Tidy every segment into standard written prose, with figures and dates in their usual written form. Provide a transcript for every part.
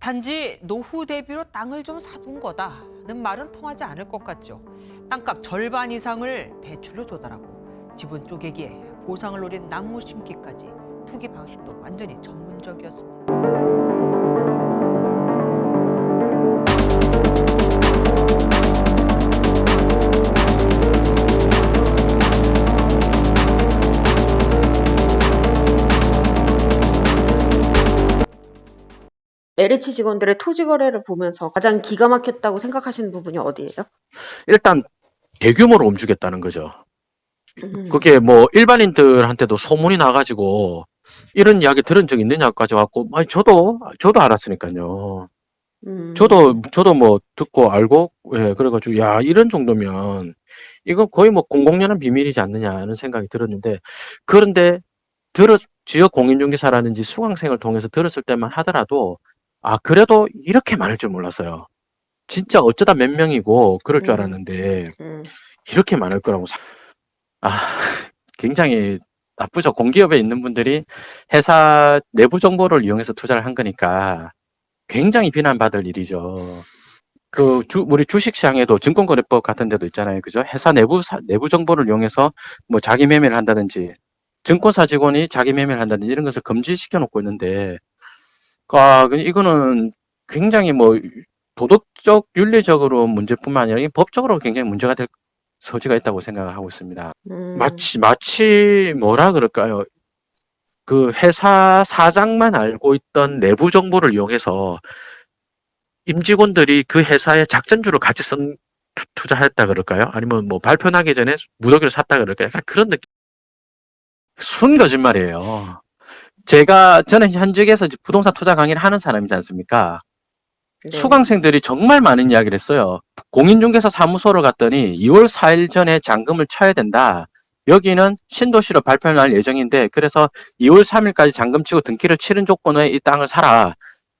단지 노후 대비로 땅을 좀 사둔 거다는 말은 통하지 않을 것 같죠. 땅값 절반 이상을 대출로 조달하고 지분 쪼개기에 보상을 노린 나무 심기까지 투기 방식도 완전히 전문적이었습니다. LH 직원들의 토지 거래를 보면서 가장 기가 막혔다고 생각하시는 부분이 어디예요? 일단 대규모로 움직였다는 거죠. 음, 그게 뭐 일반인들한테도 소문이 나가지고 이런 이야기 들은 적 있느냐까지 왔고, 아니 저도 알았으니까요. 저도 뭐 듣고 알고, 예, 그래가지고 야 이런 정도면 이거 거의 뭐 공공연한 비밀이지 않느냐는 생각이 들었는데, 그런데 지역 공인중개사라든지 수강생을 통해서 들었을 때만 하더라도 그래도 이렇게 많을 줄 몰랐어요. 진짜 어쩌다 몇 명이고 그럴 줄 알았는데 음, 이렇게 많을 거라고 아, 굉장히 나쁘죠. 공기업에 있는 분들이 회사 내부 정보를 이용해서 투자를 한 거니까 굉장히 비난받을 일이죠. 우리 주식시장에도 증권거래법 같은 데도 있잖아요. 그죠? 회사 내부 정보를 이용해서 뭐 자기 매매를 한다든지, 증권사 직원이 자기 매매를 한다든지 이런 것을 금지시켜 놓고 있는데, 이거는 굉장히 뭐 도덕적, 윤리적으로 문제뿐만 아니라 이 법적으로 굉장히 문제가 될 소지가 있다고 생각을 하고 있습니다. 마치 뭐라 그럴까요? 그 회사 사장만 알고 있던 내부 정보를 이용해서 임직원들이 그 회사의 작전주를 같이 투자했다 그럴까요? 아니면 뭐 발표 나기 전에 무더기를 샀다 그럴까요? 약간 그런 느낌. 순 거짓말이에요. 저는 현직에서 이제 부동산 투자 강의를 하는 사람이지 않습니까? 네. 수강생들이 정말 많은 이야기를 했어요. 공인중개사 사무소를 갔더니 2월 4일 전에 잔금을 쳐야 된다. 여기는 신도시로 발표를 날 예정인데, 그래서 2월 3일까지 잔금 치고 등기를 치른 조건에 이 땅을 사라.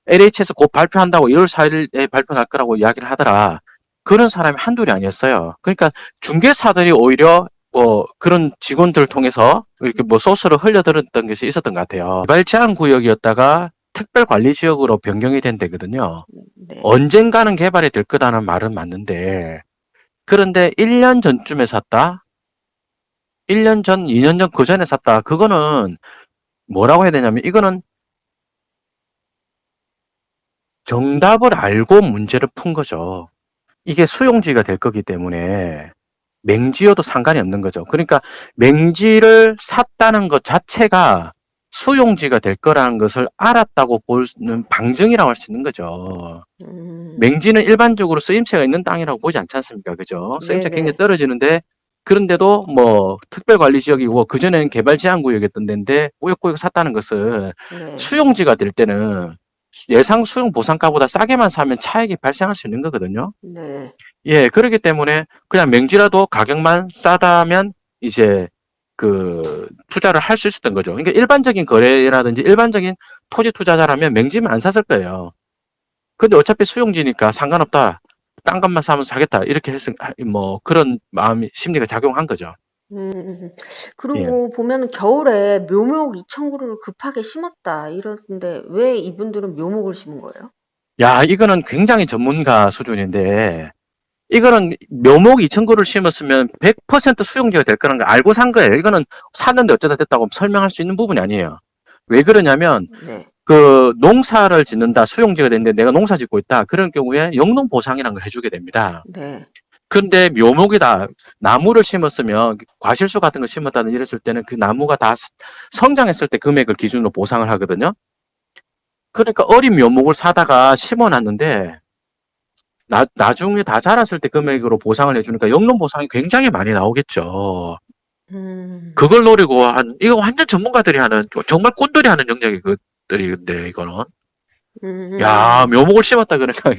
LH에서 곧 발표한다고 2월 4일에 발표 날 거라고 이야기를 하더라. 그런 사람이 한둘이 아니었어요. 그러니까 중개사들이 오히려 뭐 그런 직원들을 통해서 이렇게 뭐 소스를 흘려들었던 것이 있었던 것 같아요. 개발 제한 구역이었다가 특별관리지역으로 변경이 된 데거든요. 네. 언젠가는 개발이 될 거다는 말은 맞는데, 그런데 1년 전쯤에 샀다? 1년 전, 2년 전, 그 전에 샀다. 그거는 뭐라고 해야 되냐면, 이거는 정답을 알고 문제를 푼 거죠. 이게 수용지가 될 거기 때문에 맹지여도 상관이 없는 거죠. 그러니까 맹지를 샀다는 것 자체가 수용지가 될 거라는 것을 알았다고 보는 방증이라고 할 수 있는 거죠. 맹지는 일반적으로 쓰임새가 있는 땅이라고 보지 않지 않습니까? 그죠? 쓰임새가 네네. 굉장히 떨어지는데, 그런데도 뭐 특별관리지역이고 그전에는 개발제한구역이었던 데인데 우역구역 샀다는 것은 네. 수용지가 될 때는 예상 수용 보상가보다 싸게만 사면 차익이 발생할 수 있는 거거든요. 네. 예, 그렇기 때문에 그냥 맹지라도 가격만 싸다면 이제 그 투자를 할 수 있었던 거죠. 그러니까 일반적인 거래라든지 일반적인 토지 투자자라면 맹지면 안 샀을 거예요. 근데 어차피 수용지니까 상관없다. 딴 것만 사면 사겠다. 이렇게 뭐 그런 심리가 작용한 거죠. 음, 예. 그리고 보면 겨울에 묘목 2,000그루를 급하게 심었다 이러는데 왜 이분들은 묘목을 심은 거예요? 야, 이거는 굉장히 전문가 수준인데, 이거는 묘목 2,000그루를 심었으면 100% 수용지가 될 거라는 걸 알고 산 거예요. 이거는 샀는데 어쩌다 됐다고 설명할 수 있는 부분이 아니에요. 왜 그러냐면, 네. 그 농사를 짓는다, 수용지가 됐는데 내가 농사 짓고 있다. 그런 경우에 영농보상이라는 걸 해주게 됩니다. 네. 근데 묘목이다, 나무를 심었으면 과실수 같은 걸 심었다든 이랬을 때는 그 나무가 다 성장했을 때 금액을 기준으로 보상을 하거든요. 그러니까 어린 묘목을 사다가 심어놨는데 나중에 다 자랐을 때 금액으로 보상을 해주니까 영농 보상이 굉장히 많이 나오겠죠. 그걸 노리고 이거 완전 전문가들이 하는, 정말 꾼들이 하는 영역이 그들인데, 이거는. 야, 묘목을 심었다 그러니까,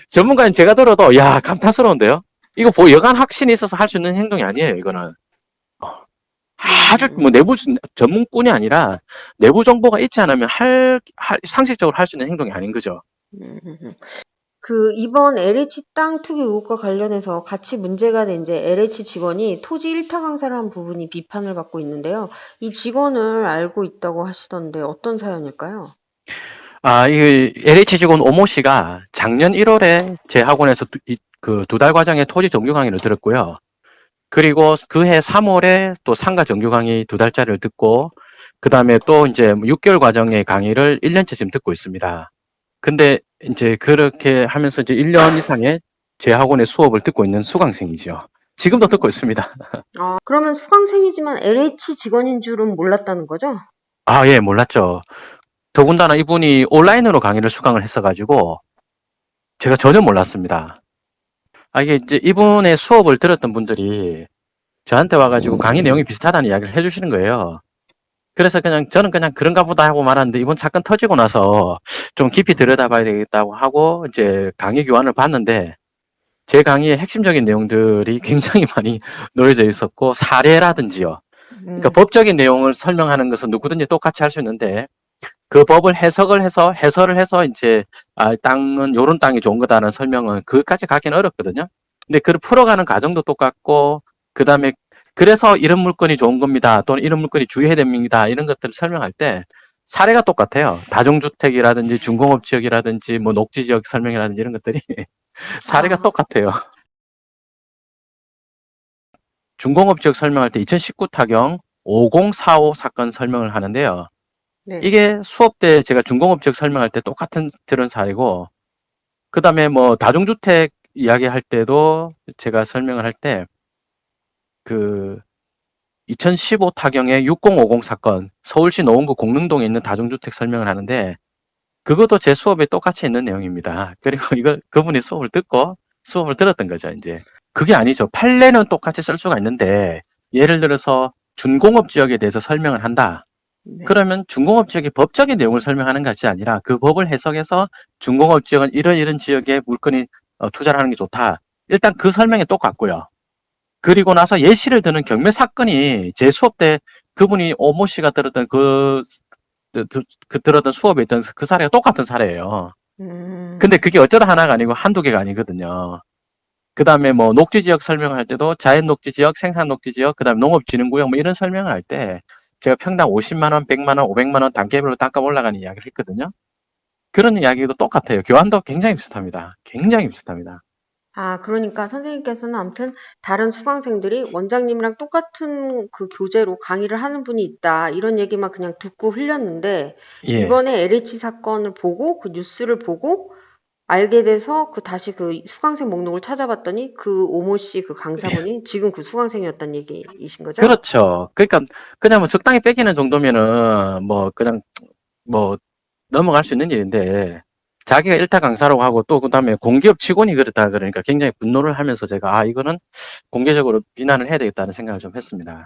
전문가인 제가 들어도, 야, 감탄스러운데요? 이거 뭐 여간 확신이 있어서 할 수 있는 행동이 아니에요, 이거는. 어, 아주 뭐 내부 전문꾼이 아니라 내부 정보가 있지 않으면 상식적으로 할 수 있는 행동이 아닌 거죠. 그 이번 LH 땅 투기 의혹과 관련해서 같이 문제가 된 이제 LH 직원이 토지 일타 강사를 한 부분이 비판을 받고 있는데요. 이 직원을 알고 있다고 하시던데 어떤 사연일까요? 이 LH 직원 오모 씨가 작년 1월에 제 학원에서 그 2달 과정의 토지 정규 강의를 들었고요. 그리고 그해 3월에 또 상가 정규 강의 2달짜리를 듣고, 그 다음에 또 이제 6개월 과정의 강의를 1년째 지금 듣고 있습니다. 근데 이제 그렇게 하면서 이제 1년 이상의 제 학원의 수업을 듣고 있는 수강생이죠. 지금도 듣고 있습니다. 그러면 수강생이지만 LH 직원인 줄은 몰랐다는 거죠? 예, 몰랐죠. 더군다나 이분이 온라인으로 강의를 수강을 했어가지고 제가 전혀 몰랐습니다. 이게 이제 이분의 수업을 들었던 분들이 저한테 와가지고 강의 내용이 비슷하다는 이야기를 해주시는 거예요. 그래서 저는 그냥 그런가 보다 하고 말았는데, 이번 사건 터지고 나서 좀 깊이 들여다봐야 되겠다고 하고 이제 강의 교환을 봤는데, 제 강의의 핵심적인 내용들이 굉장히 많이 놓여져 있었고, 사례라든지요. 그러니까 법적인 내용을 설명하는 것은 누구든지 똑같이 할 수 있는데, 그 법을 해설을 해서 이제 땅은 요런 땅이 좋은 거다라는 설명은 그것까지 가기는 어렵거든요. 근데 그걸 풀어가는 과정도 똑같고, 그다음에 그래서 이런 물건이 좋은 겁니다, 또는 이런 물건이 주의해야 됩니다, 이런 것들을 설명할 때 사례가 똑같아요. 다중주택이라든지 중공업 지역이라든지 뭐 녹지 지역 설명이라든지 이런 것들이 사례가 똑같아요. 중공업 지역 설명할 때 2019 타경 5045 사건 설명을 하는데요. 네. 이게 수업 때 제가 중공업 지역 설명할 때 똑같은 들은 사례고, 그 다음에 뭐 다중주택 이야기할 때도 제가 설명을 할 때 그 2015 타경의 6050 사건, 서울시 노원구 공릉동에 있는 다중주택 설명을 하는데, 그것도 제 수업에 똑같이 있는 내용입니다. 그리고 이걸 그분이 수업을 들었던 거죠, 이제. 그게 아니죠. 판례는 똑같이 쓸 수가 있는데, 예를 들어서 준공업 지역에 대해서 설명을 한다. 네. 그러면 준공업 지역의 법적인 내용을 설명하는 것이 아니라 그 법을 해석해서 준공업 지역은 이런 지역에 물건이 투자를 하는 게 좋다. 일단 그 설명이 똑같고요. 그리고 나서 예시를 드는 경매 사건이 제 수업 때 그분이 오모 씨가 들었던 들었던 수업에 있던 그 사례가 똑같은 사례예요. 근데 그게 어쩌다 하나가 아니고 한두 개가 아니거든요. 그 다음에 뭐 녹지 지역 설명할 때도 자연 녹지 지역, 생산 녹지 지역, 그 다음에 농업진흥구역 뭐 이런 설명을 할 때 제가 평당 50만 원, 100만 원, 500만 원 단계별로 단가 올라가는 이야기를 했거든요. 그런 이야기도 똑같아요. 교환도 굉장히 비슷합니다. 굉장히 비슷합니다. 그러니까 선생님께서는 아무튼 다른 수강생들이 원장님이랑 똑같은 그 교재로 강의를 하는 분이 있다, 이런 얘기만 그냥 듣고 흘렸는데, 예. 이번에 LH 사건을 보고 그 뉴스를 보고 알게 돼서 다시 그 수강생 목록을 찾아봤더니 그 오모 씨 그 강사분이 지금 그 수강생이었다는 얘기이신 거죠? 그렇죠. 그러니까 그냥 뭐 적당히 빼기는 정도면은 뭐 그냥 뭐 넘어갈 수 있는 일인데, 자기가 일타 강사라고 하고 또 그다음에 공기업 직원이 그렇다 그러니까 굉장히 분노를 하면서 제가 이거는 공개적으로 비난을 해야 되겠다는 생각을 좀 했습니다.